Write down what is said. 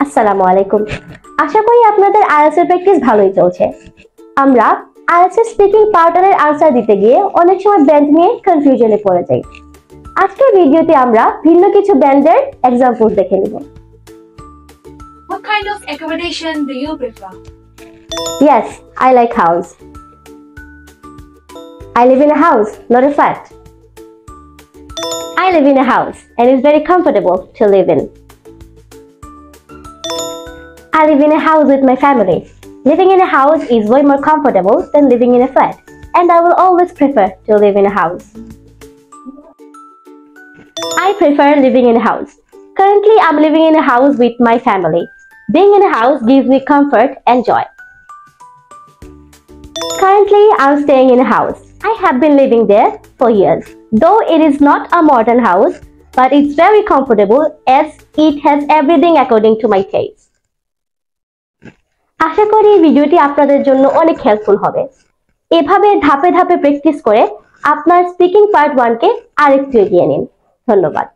আসসালামু আলাইকুম। আশা করি আপনাদের আইএলটিএস এর প্র্যাকটিস ভালোই চলছে। আমরা আইএলটিএস স্পিকিং পার্টনারের আনসার দিতে গিয়ে অনেক সময় ব্যান্ড নিয়ে কনফিউশনে পড়ে যাই। আজকের ভিডিওতে আমরা ভিন্ন কিছু ব্যান্ডের एग्जांपल দেখে নিব। What kind of accommodation do you prefer? Yes, I like house. I live in a house, not a flat. I live in a house and it's very comfortable to live in. I live in a house with my family. Living in a house is way more comfortable than living in a flat, and I will always prefer to live in a house. I prefer living in a house. Currently, I'm living in a house with my family. Being in a house gives me comfort and joy. Currently, I'm staying in a house. I have been living there for years. Though it is not a modern house, but it's very comfortable as it has everything according to my taste. আশা করি এই ভিডিওটি আপনাদের জন্য অনেক helpful হবে। এভাবে ধাপে ধাপে প্র্যাকটিস করে আপনার স্পিকিং পার্ট 1 কে আরেকটু এগিয়ে নিন। ধন্যবাদ।